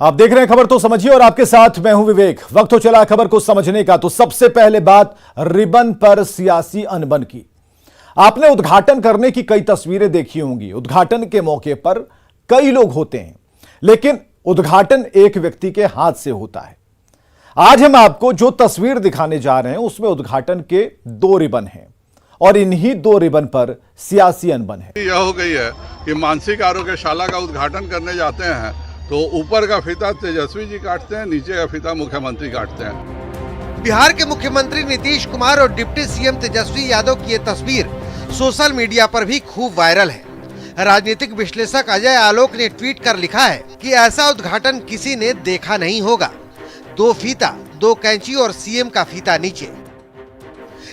आप देख रहे हैं खबर तो समझिए और आपके साथ मैं हूं विवेक। वक्त हो चला खबर को समझने का। तो सबसे पहले बात रिबन पर सियासी अनबन की। आपने उद्घाटन करने की कई तस्वीरें देखी होंगी। उद्घाटन के मौके पर कई लोग होते हैं, लेकिन उद्घाटन एक व्यक्ति के हाथ से होता है। आज हम आपको जो तस्वीर दिखाने जा रहे हैं उसमें उद्घाटन के 2 रिबन हैं और इन्हीं 2 रिबन पर सियासी अनबन है। यह हो गई है कि मानसिक आरोग्यशाला का उद्घाटन करने जाते हैं तो ऊपर का फीता तेजस्वी जी काटते हैं, नीचे का फीता मुख्यमंत्री काटते हैं। बिहार के मुख्यमंत्री नीतीश कुमार और डिप्टी सीएम तेजस्वी यादव की ये तस्वीर सोशल मीडिया पर भी खूब वायरल है। राजनीतिक विश्लेषक अजय आलोक ने ट्वीट कर लिखा है कि ऐसा उद्घाटन किसी ने देखा नहीं होगा। 2 फीता, 2 कैंची और सीएम का फीता नीचे।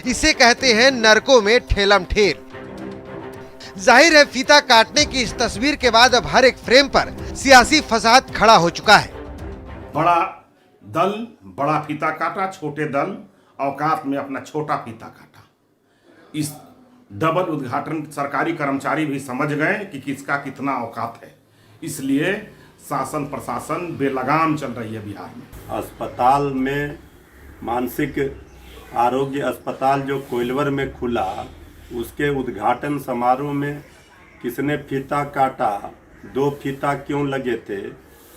इसे कहते हैं नरकों में ठेलम ठेल। जाहिर है फीता काटने की इस तस्वीर के बाद अब हर एक फ्रेम पर सियासी फसाद खड़ा हो चुका है। बड़ा दल बड़ा फीता काटा, छोटे दल औकात में अपना छोटा फीता काटा। इस डबल उद्घाटन सरकारी कर्मचारी भी समझ गए कि किसका कितना औकात है, इसलिए शासन प्रशासन बेलगाम चल रही है बिहार में। अस्पताल में मानसिक आरोग्य अस्पताल जो कोइलवर में खुला, उसके उद्घाटन समारोह में किसने फीता काटा, 2 फीता क्यों लगे थे,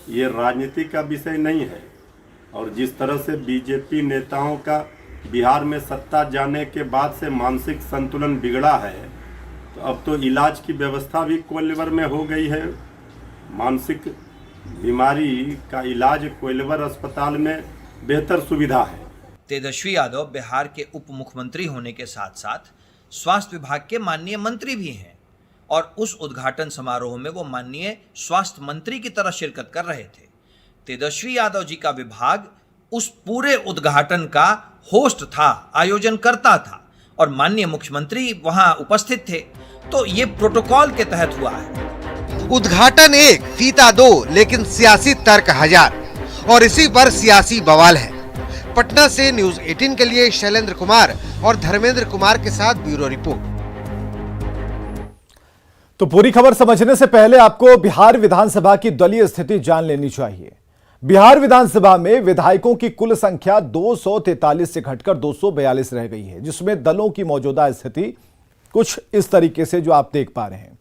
ये राजनीति का विषय नहीं है। और जिस तरह से बीजेपी नेताओं का बिहार में सत्ता जाने के बाद से मानसिक संतुलन बिगड़ा है, तो अब तो इलाज की व्यवस्था भी कोइलवर में हो गई है। मानसिक बीमारी का इलाज कोइलवर अस्पताल में बेहतर सुविधा है। तेजस्वी यादव बिहार के उप मुख्यमंत्री होने के साथ साथ स्वास्थ्य विभाग के माननीय मंत्री भी हैं और उस उद्घाटन समारोह में वो माननीय स्वास्थ्य मंत्री की तरह शिरकत कर रहे थे। तेजस्वी यादव जी का विभाग उस पूरे उद्घाटन का होस्ट था, आयोजन करता था और माननीय मुख्यमंत्री वहां उपस्थित थे, तो ये प्रोटोकॉल के तहत हुआ है। उद्घाटन 1, फीता 2, लेकिन सियासी तर्क 1000 और इसी पर सियासी बवाल है। पटना से न्यूज 18 के लिए शैलेंद्र कुमार और धर्मेंद्र कुमार के साथ ब्यूरो रिपोर्ट। तो पूरी खबर समझने से पहले आपको बिहार विधानसभा की दलीय स्थिति जान लेनी चाहिए। बिहार विधानसभा में विधायकों की कुल संख्या 243 से घटकर 242 रह गई है, जिसमें दलों की मौजूदा स्थिति कुछ इस तरीके से जो आप देख पा रहे हैं।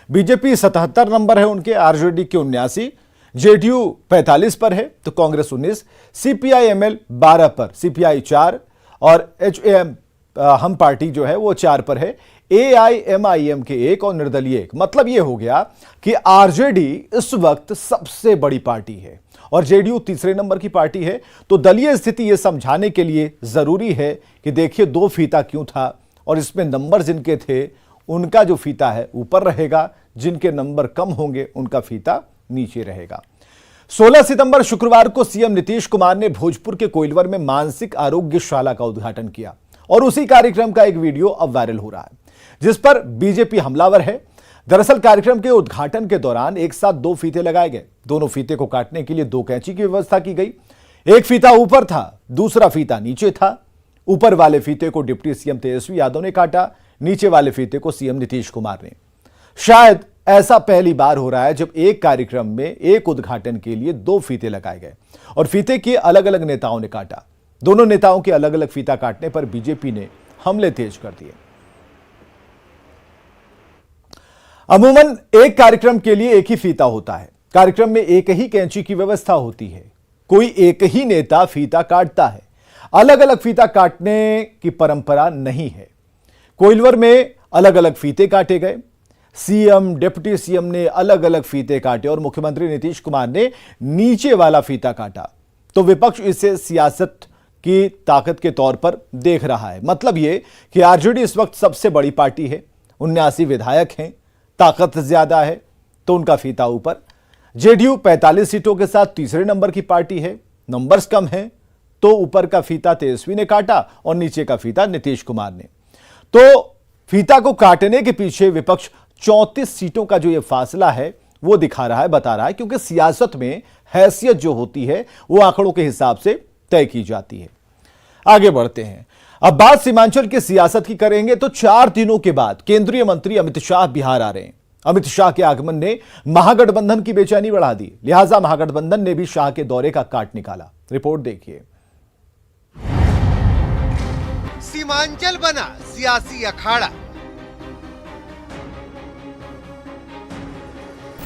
बीजेपी 77 नंबर है उनके, आरजेडी के 79, जेडीयू 45 पर है तो कांग्रेस 19, सीपीआई-एमएल 12 पर, सीपीआई 4 और एचएम हम पार्टी जो है वो 4 पर है, एआईएमआईएम के 1 और निर्दलीय 1। मतलब ये हो गया कि आरजेडी इस वक्त सबसे बड़ी पार्टी है और जेडीयू तीसरे नंबर की पार्टी है। तो दलीय स्थिति यह समझाने के लिए जरूरी है कि देखिए 2 फीता क्यों था और इसमें नंबर जिनके थे उनका जो फीता है ऊपर रहेगा, जिनके नंबर कम होंगे उनका फीता नीचे रहेगा। 16 सितंबर शुक्रवार को सीएम नीतीश कुमार ने भोजपुर के कोइलवर में मानसिक आरोग्यशाला का उद्घाटन किया और उसी कार्यक्रम का एक वीडियो अब वायरल हो रहा है, जिस पर बीजेपी हमलावर है। दरअसल कार्यक्रम के उद्घाटन के दौरान एक साथ 2 फीते लगाए गए। दोनों फीते को काटने के लिए 2 कैंची की व्यवस्था की गई। एक फीता ऊपर था, दूसरा फीता नीचे था। ऊपर वाले फीते को डिप्टी सीएम तेजस्वी यादव ने काटा, नीचे वाले फीते को सीएम नीतीश कुमार ने। शायद ऐसा पहली बार हो रहा है जब एक कार्यक्रम में एक उद्घाटन के लिए 2 फीते लगाए गए और फीते के अलग अलग नेताओं ने काटा। दोनों नेताओं के अलग अलग फीता काटने पर बीजेपी ने हमले तेज कर दिए। अमूमन एक कार्यक्रम के लिए एक ही फीता होता है। कार्यक्रम में एक ही कैंची की व्यवस्था होती है। कोई एक ही नेता फीता काटता है, अलग अलग फीता काटने की परंपरा नहीं है। कोइलवर में अलग अलग फीते काटे गए। सीएम, डिप्टी सीएम ने अलग अलग फीते काटे और मुख्यमंत्री नीतीश कुमार ने नीचे वाला फीता काटा। तो विपक्ष इसे सियासत की ताकत के तौर पर देख रहा है। मतलब यह कि आरजेडी इस वक्त सबसे बड़ी पार्टी है, 79 विधायक हैं, ताकत ज्यादा है तो उनका फीता ऊपर। जेडीयू 45 सीटों के साथ तीसरे नंबर की पार्टी है, नंबर्स कम हैं तो ऊपर का फीता तेजस्वी ने काटा और नीचे का फीता नीतीश कुमार ने। तो फीता को काटने के पीछे विपक्ष 34 सीटों का जो ये फासला है वो दिखा रहा है, बता रहा है, क्योंकि सियासत में हैसियत जो होती है वो आंकड़ों के हिसाब से तय की जाती है। आगे बढ़ते हैं। अब बात सीमांचल की सियासत की करेंगे तो 4 दिनों के बाद केंद्रीय मंत्री अमित शाह बिहार आ रहे हैं। अमित शाह के आगमन ने महागठबंधन की बेचैनी बढ़ा दी, लिहाजा महागठबंधन ने भी शाह के दौरे का काट निकाला। रिपोर्ट देखिए। सीमांचल बना सियासी अखाड़ा।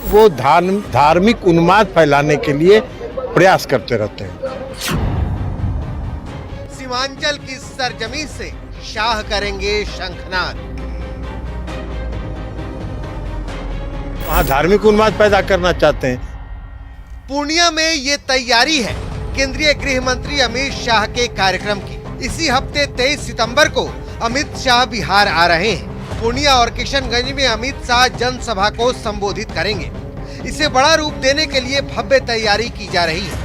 वो धार्मिक उन्माद फैलाने के लिए प्रयास करते रहते हैं। सीमांचल की सरजमी से शाह करेंगे शंखनाद। वहाँ धार्मिक उन्माद पैदा करना चाहते हैं। पूर्णिया में ये तैयारी है केंद्रीय गृह मंत्री अमित शाह के कार्यक्रम की। इसी हफ्ते 23 सितंबर को अमित शाह बिहार आ रहे हैं। पूर्णिया और किशनगंज में अमित शाह जनसभा को संबोधित करेंगे। इसे बड़ा रूप देने के लिए भव्य तैयारी की जा रही है।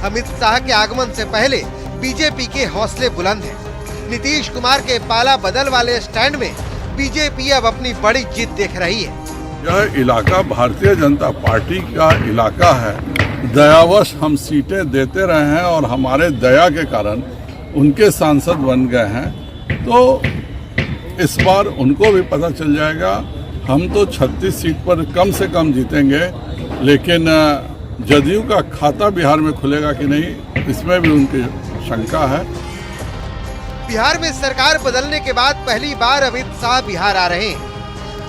अमित शाह के आगमन से पहले बीजेपी के हौसले बुलंद हैं। नीतीश कुमार के पाला बदल वाले स्टैंड में बीजेपी अब अपनी बड़ी जीत देख रही है। यह इलाका भारतीय जनता पार्टी का इलाका है। दयावश हम सीटें देते रहे हैं और हमारे दया के कारण उनके सांसद बन गए हैं। तो इस बार उनको भी पता चल जाएगा। हम तो 36 सीट पर कम से कम जीतेंगे, लेकिन जदयू का खाता बिहार में खुलेगा कि नहीं, इसमें भी उनकी शंका है। बिहार में सरकार बदलने के बाद पहली बार अमित शाह बिहार आ रहे हैं।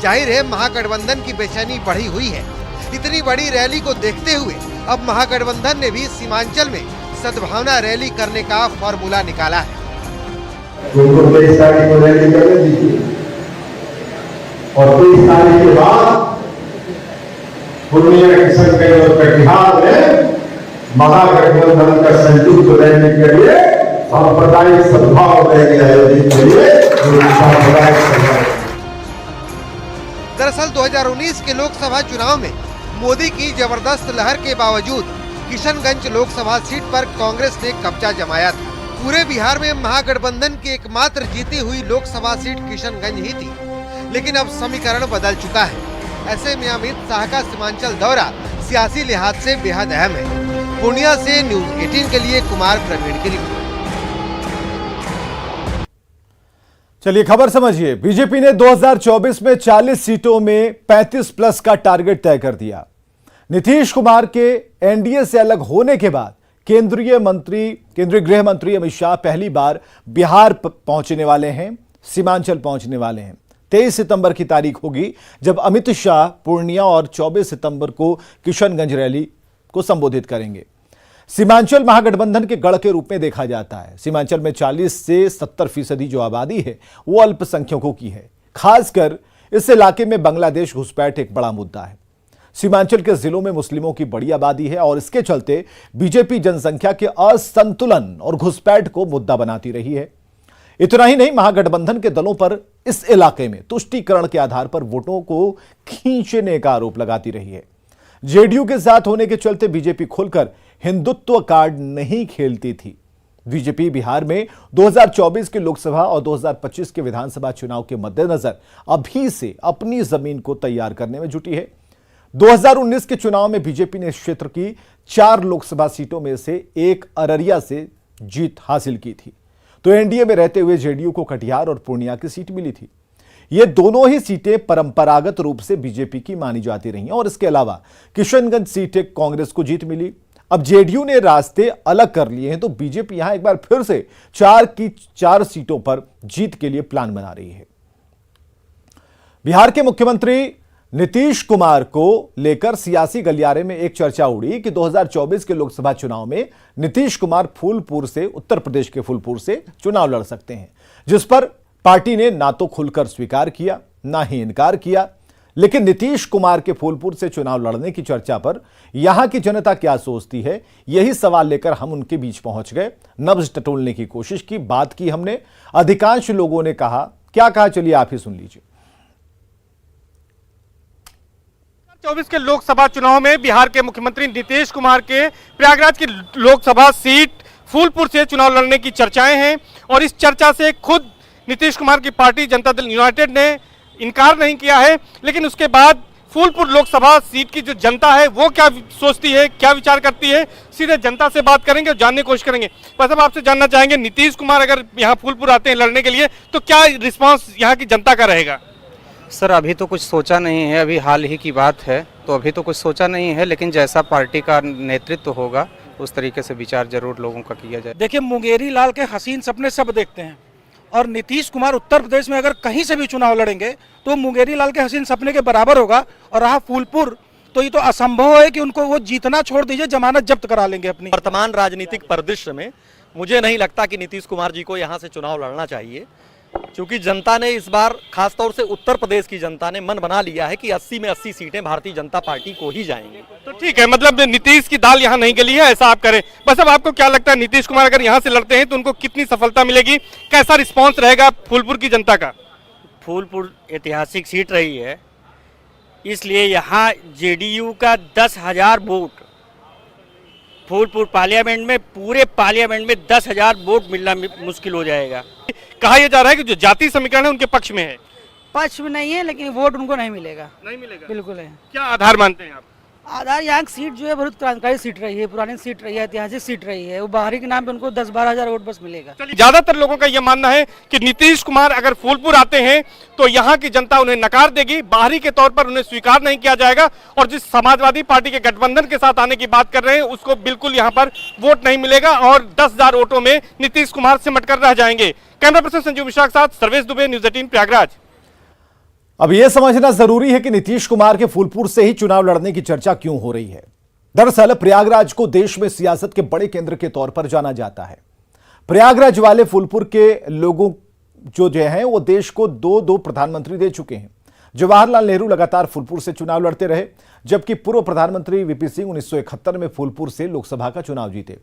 जाहिर है महागठबंधन की बेचैनी बढ़ी हुई है। इतनी बड़ी रैली को देखते हुए अब महागठबंधन ने भी सीमांचल में सद्भावना रैली करने का फॉर्मूला निकाला है। उनको 23 तारीख को रैली करने दीजिए और 23 तारीख के बाद पूर्णिया, किशनगंज और कटिहार में महागठबंधन का संयुक्त रैली के लिए सांप्रदायिक सद्भाव रैली आयोजित करिए। दरअसल 2019 के लोकसभा चुनाव में मोदी की जबरदस्त लहर के बावजूद किशनगंज लोकसभा सीट पर कांग्रेस ने कब्जा जमाया था। पूरे बिहार में महागठबंधन की एकमात्र जीती हुई लोकसभा सीट किशनगंज ही थी, लेकिन अब समीकरण बदल चुका है। ऐसे में अमित शाह का सीमांचल दौरा सियासी लिहाज से बेहद अहम है। पूर्णिया से न्यूज 18 के लिए कुमार प्रवीण की रिपोर्ट। चलिए खबर समझिए। बीजेपी ने 2024 में 40 सीटों में 35 प्लस का टारगेट तय कर दिया। नीतीश कुमार के एनडीए से अलग होने के बाद केंद्रीय गृह मंत्री अमित शाह पहली बार बिहार पहुंचने वाले हैं, सीमांचल पहुंचने वाले हैं। 23 सितंबर की तारीख होगी जब अमित शाह पूर्णिया और 24 सितंबर को किशनगंज रैली को संबोधित करेंगे। सीमांचल महागठबंधन के गढ़ के रूप में देखा जाता है। सीमांचल में 40 से 70% जो आबादी है वो अल्पसंख्यकों की है। खासकर इस इलाके में बांग्लादेश घुसपैठ एक बड़ा मुद्दा है। सीमांचल के जिलों में मुस्लिमों की बड़ी आबादी है और इसके चलते बीजेपी जनसंख्या के असंतुलन और घुसपैठ को मुद्दा बनाती रही है। इतना ही नहीं, महागठबंधन के दलों पर इस इलाके में तुष्टीकरण के आधार पर वोटों को खींचने का आरोप लगाती रही है। जेडीयू के साथ होने के चलते बीजेपी खुलकर हिंदुत्व कार्ड नहीं खेलती थी। बीजेपी बिहार में 2024 के लोकसभा और 2025 के विधानसभा चुनाव के मद्देनजर अभी से अपनी जमीन को तैयार करने में जुटी है। 2019 के चुनाव में बीजेपी ने इस क्षेत्र की 4 लोकसभा सीटों में से एक अररिया से जीत हासिल की थी, तो एनडीए में रहते हुए जेडीयू को कटिहार और पूर्णिया की सीट मिली थी। ये दोनों ही सीटें परंपरागत रूप से बीजेपी की मानी जाती रही और इसके अलावा किशनगंज सीटें कांग्रेस को जीत मिली। अब जेडीयू ने रास्ते अलग कर लिए हैं, तो बीजेपी यहां एक बार फिर से 4 की 4 सीटों पर जीत के लिए प्लान बना रही है। बिहार के मुख्यमंत्री नीतीश कुमार को लेकर सियासी गलियारे में एक चर्चा उड़ी कि 2024 के लोकसभा चुनाव में नीतीश कुमार फूलपुर से, उत्तर प्रदेश के फूलपुर से चुनाव लड़ सकते हैं, जिस पर पार्टी ने ना तो खुलकर स्वीकार किया ना ही इनकार किया। लेकिन नीतीश कुमार के फूलपुर से चुनाव लड़ने की चर्चा पर यहां की जनता क्या सोचती है, यही सवाल लेकर हम उनके बीच पहुंच गए। नब्ज टटोलने की कोशिश की, बात की हमने। अधिकांश लोगों ने कहा, क्या कहा चलिए आप ही सुन लीजिए। 2024 के लोकसभा चुनाव में बिहार के मुख्यमंत्री नीतीश कुमार के प्रयागराज की लोकसभा सीट फूलपुर से चुनाव लड़ने की चर्चाएं हैं और इस चर्चा से खुद नीतीश कुमार की पार्टी जनता दल यूनाइटेड ने इनकार नहीं किया है। लेकिन उसके बाद फूलपुर लोकसभा सीट की जो जनता है वो क्या सोचती है, क्या विचार करती है, सीधे जनता से बात करेंगे और जानने की कोशिश करेंगे। पर साहब आपसे जानना चाहेंगे, नीतीश कुमार अगर यहाँ फूलपुर आते हैं लड़ने के लिए तो क्या रिस्पांस यहाँ की जनता का रहेगा? सर अभी तो कुछ सोचा नहीं है, अभी हाल ही की बात है, तो अभी तो कुछ सोचा नहीं है, लेकिन जैसा पार्टी का नेतृत्व होगा उस तरीके से विचार जरूर लोगों का किया जाए। देखिए, मुंगेरी लाल के हसीन सपने सब देखते हैं, और नीतीश कुमार उत्तर प्रदेश में अगर कहीं से भी चुनाव लड़ेंगे तो मुंगेरी लाल के हसीन सपने के बराबर होगा। और रहा फूलपुर, तो ये तो असंभव है कि उनको वो जीतना छोड़ दीजिए, जमानत जब्त करा लेंगे अपनी। वर्तमान राजनीतिक परिदृश्य में मुझे नहीं लगता कि नीतीश कुमार जी को यहाँ से चुनाव लड़ना चाहिए, क्योंकि जनता ने इस बार खासतौर से उत्तर प्रदेश की जनता ने मन बना लिया है कि 80 में 80 सीटें भारतीय जनता पार्टी को ही जाएंगी। तो ठीक है, मतलब नीतीश की दाल यहाँ नहीं गली है, ऐसा आप करें। बस अब आपको क्या लगता है, नीतीश कुमार अगर यहाँ से लड़ते हैं तो उनको कितनी सफलता मिलेगी, कैसा रिस्पॉन्स रहेगा फूलपुर की जनता का? फूलपुर ऐतिहासिक सीट रही है, इसलिए यहाँ जेडीयू का 10,000 वोट फूलपुर पार्लियामेंट में, पूरे पार्लियामेंट में 10,000 वोट मिलना मुश्किल हो जाएगा। कहा यह जा रहा है कि जो जाति समीकरण है उनके पक्ष में है। पक्ष में नहीं है, लेकिन वोट उनको नहीं मिलेगा। नहीं मिलेगा, बिल्कुल है। क्या आधार मानते हैं आप? आधार, यहाँ की सीट जो है बहुत क्रांतिकारी सीट रही है, पुरानी सीट रही है, ऐतिहासिक सीट रही है। वो बाहरी के नाम पे उनको 10-12 हजार वोट बस मिलेगा। ज्यादातर लोगों का यह मानना है कि नीतीश कुमार अगर फूलपुर आते हैं तो यहाँ की जनता उन्हें नकार देगी, बाहरी के तौर पर उन्हें स्वीकार नहीं किया जाएगा, और जिस समाजवादी पार्टी के गठबंधन के साथ आने की बात कर रहे हैं उसको बिल्कुल यहाँ पर वोट नहीं मिलेगा, और 10,000 वोटों में नीतीश कुमार सिमट कर रह जाएंगे। कैमरा पर्सन संजीव मिश्रा के साथ सर्वेश दुबे, न्यूज़ 18 प्रयागराज। अब यह समझना जरूरी है कि नीतीश कुमार के फूलपुर से ही चुनाव लड़ने की चर्चा क्यों हो रही है। दरअसल प्रयागराज को देश में सियासत के बड़े केंद्र के तौर पर जाना जाता है। प्रयागराज वाले फूलपुर के लोगों जो हैं वो देश को दो प्रधानमंत्री दे चुके हैं। जवाहरलाल नेहरू लगातार फूलपुर से चुनाव लड़ते रहे, जबकि पूर्व प्रधानमंत्री वीपी सिंह 1971 में फूलपुर से लोकसभा का चुनाव जीते।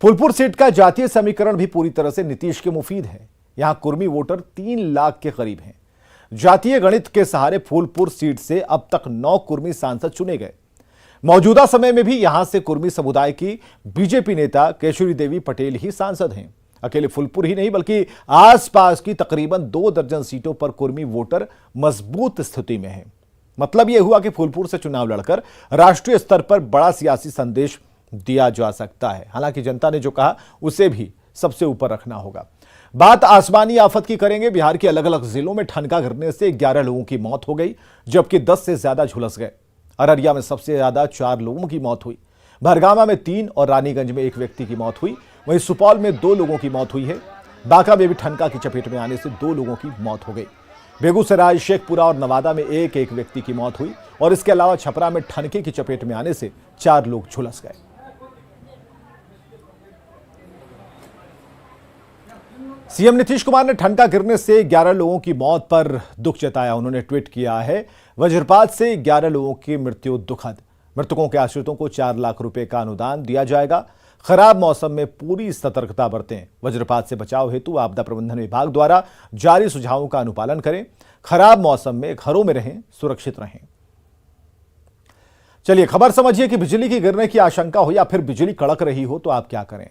फूलपुर सीट का जातीय समीकरण भी पूरी तरह से नीतीश के मुफीद है। यहां कुर्मी वोटर 3 लाख के करीब हैं। जातीय गणित के सहारे फूलपुर सीट से अब तक 9 कुर्मी सांसद चुने गए। मौजूदा समय में भी यहां से कुर्मी समुदाय की बीजेपी नेता केशरी देवी पटेल ही सांसद हैं। अकेले फूलपुर ही नहीं बल्कि आसपास की तकरीबन 2 दर्जन सीटों पर कुर्मी वोटर मजबूत स्थिति में हैं। मतलब यह हुआ कि फूलपुर से चुनाव लड़कर राष्ट्रीय स्तर पर बड़ा सियासी संदेश दिया जा सकता है। हालांकि जनता ने जो कहा उसे भी सबसे ऊपर रखना होगा। बात आसमानी आफत की करेंगे। बिहार के अलग अलग जिलों में ठनका गिरने से 11 लोगों की मौत हो गई, जबकि 10 से ज्यादा झुलस गए। अररिया में सबसे ज्यादा 4 लोगों की मौत हुई, भरगामा में 3 और रानीगंज में 1 व्यक्ति की मौत हुई। वहीं सुपौल में 2 लोगों की मौत हुई है। बांका में भी ठनका की चपेट में आने से 2 लोगों की मौत हो गई। बेगूसराय, शेखपुरा और नवादा में 1-1 व्यक्ति की मौत हुई, और इसके अलावा छपरा में ठनके की चपेट में आने से 4 लोग झुलस गए। सीएम नीतीश कुमार ने ठनका गिरने से 11 लोगों की मौत पर दुख जताया। उन्होंने ट्वीट किया है, वज्रपात से 11 लोगों की मृत्यु दुखद। मृतकों के आश्रितों को 4 लाख रुपए का अनुदान दिया जाएगा। खराब मौसम में पूरी सतर्कता बरतें। वज्रपात से बचाव हेतु आपदा प्रबंधन विभाग द्वारा जारी सुझावों का अनुपालन करें। खराब मौसम में घरों में रहें, सुरक्षित रहें। चलिए खबर समझिए कि बिजली की गिरने की आशंका हो या फिर बिजली कड़क रही हो तो आप क्या करें।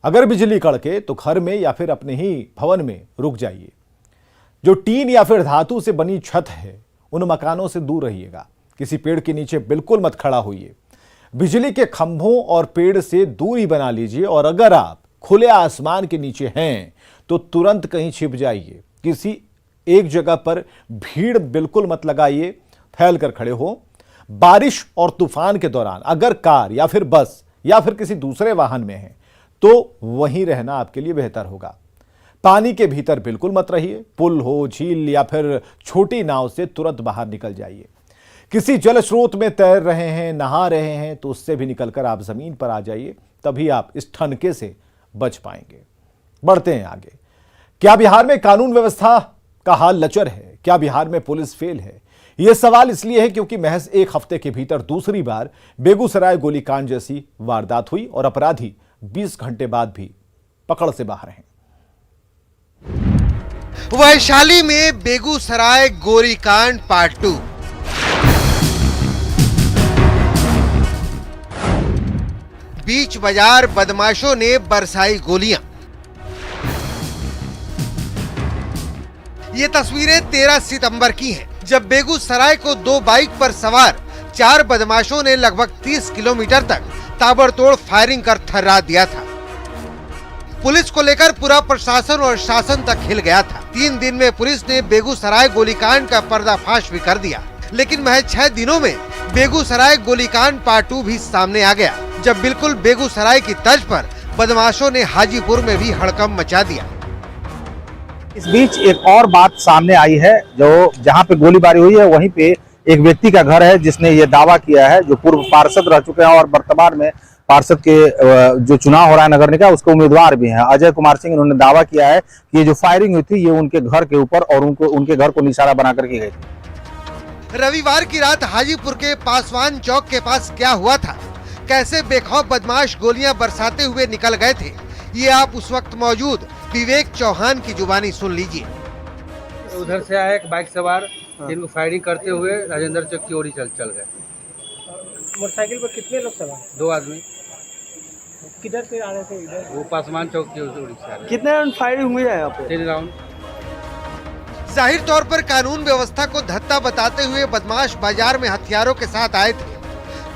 अगर बिजली कड़के तो घर में या फिर अपने ही भवन में रुक जाइए। जो टीन या फिर धातु से बनी छत है उन मकानों से दूर रहिएगा। किसी पेड़ के नीचे बिल्कुल मत खड़ा होइए। बिजली के खंभों और पेड़ से दूरी बना लीजिए, और अगर आप खुले आसमान के नीचे हैं तो तुरंत कहीं छिप जाइए। किसी एक जगह पर भीड़ बिल्कुल मत लगाइए, फैल कर खड़े हो। बारिश और तूफान के दौरान अगर कार या फिर बस या फिर किसी दूसरे वाहन में है तो वहीं रहना आपके लिए बेहतर होगा। पानी के भीतर बिल्कुल मत रहिए। पुल हो, झील या फिर छोटी नाव से तुरंत बाहर निकल जाइए। किसी जल स्रोत में तैर रहे हैं, नहा रहे हैं तो उससे भी निकलकर आप जमीन पर आ जाइए, तभी आप इस ठनके से बच पाएंगे। बढ़ते हैं आगे। क्या बिहार में कानून व्यवस्था का हाल लचर है? क्या बिहार में पुलिस फेल है? यह सवाल इसलिए है क्योंकि महज 1 हफ्ते के भीतर दूसरी बार बेगूसराय गोलीकांड जैसी वारदात हुई और अपराधी 20 घंटे बाद भी पकड़ से बाहर हैं। वैशाली में बेगूसराय गोलीकांड पार्ट 2। बीच बाजार बदमाशों ने बरसाई गोलियां। ये तस्वीरें 13 सितंबर की हैं, जब बेगूसराय को 2 बाइक पर सवार 4 बदमाशों ने लगभग 30 किलोमीटर तक ताबड़तोड़ फायरिंग कर थर्रा दिया था। पुलिस को लेकर पूरा प्रशासन और शासन तक हिल गया था। 3 दिन में पुलिस ने बेगूसराय गोलीकांड का पर्दाफाश भी कर दिया, लेकिन महज 6 दिनों में बेगूसराय गोलीकांड पार्ट 2 भी सामने आ गया, जब बिल्कुल बेगूसराय की तर्ज पर बदमाशों ने हाजीपुर में भी हड़कंप मचा दिया। इस बीच एक और बात सामने आई है, जो जहां पे गोलीबारी हुई है वहीं पे एक व्यक्ति का घर है जिसने ये दावा किया है, जो पूर्व पार्षद रह चुके हैं और वर्तमान में पार्षद के जो चुनाव हो रहा है नगर निगम उसके उम्मीदवार भी हैं, अजय कुमार सिंह। इन्होंने दावा किया है कि ये जो फायरिंग हुई थी ये उनके घर के ऊपर और उनके घर को निशाना बनाकर की गई थी। रविवार की रात हाजीपुर के पासवान चौक के पास क्या हुआ था, कैसे बेखौफ बदमाश गोलियां बरसाते हुए निकल गए थे, ये आप उस वक्त मौजूद विवेक चौहान की जुबानी सुन लीजिए। उधर से आया एक बाइक सवार, जिनको फायरिंग करते हुए राजेंद्र चौक की ओर चल गए। मोटरसाइकिल पर कितने लोग सवार? 2 आदमी। किधर से आ रहे थे? इधर वो पासवान चौक की ओर से आ रहे। कितने राउंड फायरिंग हुई है यहाँ पे? 3 राउंड। जाहिर तौर पर कानून व्यवस्था को धत्ता बताते हुए बदमाश बाजार में हथियारों के साथ आए थे,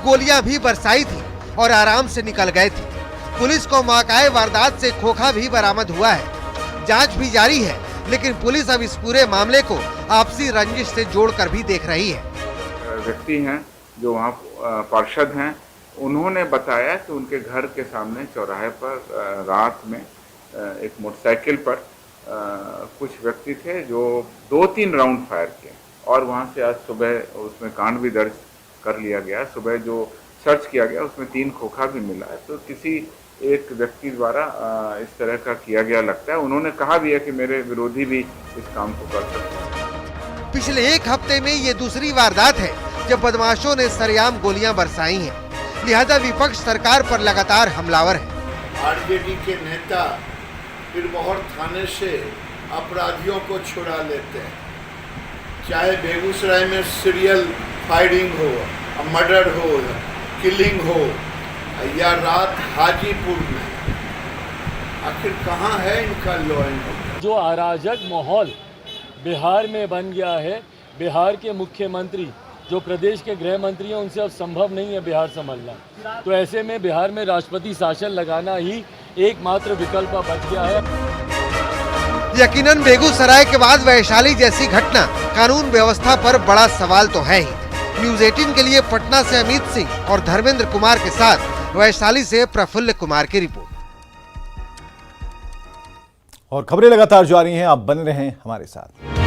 गोलियां भी बरसाई थी और आराम से निकल गए थे। पुलिस को मौकाए वारदात से खोखा भी बरामद हुआ है। जांच भी जारी है, लेकिन पुलिस अब इस पूरे मामले को आपसी रंजिश से जोड़कर भी देख रही है। व्यक्ति हैं जो वहाँ पार्षद हैं, उन्होंने बताया कि उनके घर के सामने चौराहे पर रात में एक मोटरसाइकिल पर कुछ व्यक्ति थे जो 2-3 राउंड फायर किए और वहाँ से आज सुबह उसमें कांड भी दर्ज कर लिया गया। सुबह जो सर्च किया गया उसमें 3 खोखा भी मिला है, तो किसी एक व्यक्ति द्वारा इस तरह का किया गया लगता है। उन्होंने कहा भी है कि मेरे विरोधी भी इस काम को कर सकते हैं। पिछले 1 हफ्ते में ये दूसरी वारदात है जब बदमाशों ने सरेआम गोलियां बरसाई हैं। लिहाजा विपक्ष सरकार पर लगातार हमलावर है। आरजेडी के नेता बिरमोहर थाने से अपराधियों को छुड़ा लेते हैं, चाहे बेगूसराय में सीरियल फायरिंग हो, मर्डर हो, किलिंग हो, या रात हाजीपुर में। आखिर कहाँ है इनका लॉ एंड ऑर्डर? जो अराजक माहौल बिहार में बन गया है, बिहार के मुख्यमंत्री जो प्रदेश के गृह मंत्री हैं उनसे अब संभव नहीं है बिहार संभालना, तो ऐसे में बिहार में राष्ट्रपति शासन लगाना ही एकमात्र विकल्प बच गया है। यकीनन बेगूसराय के बाद वैशाली जैसी घटना कानून व्यवस्था पर बड़ा सवाल तो है ही। न्यूज़ 18 के लिए पटना से अमित सिंह और धर्मेंद्र कुमार के साथ वैशाली से प्रफुल्ल कुमार की रिपोर्ट। और खबरें लगातार जारी हैं, आप बने रहें हमारे साथ।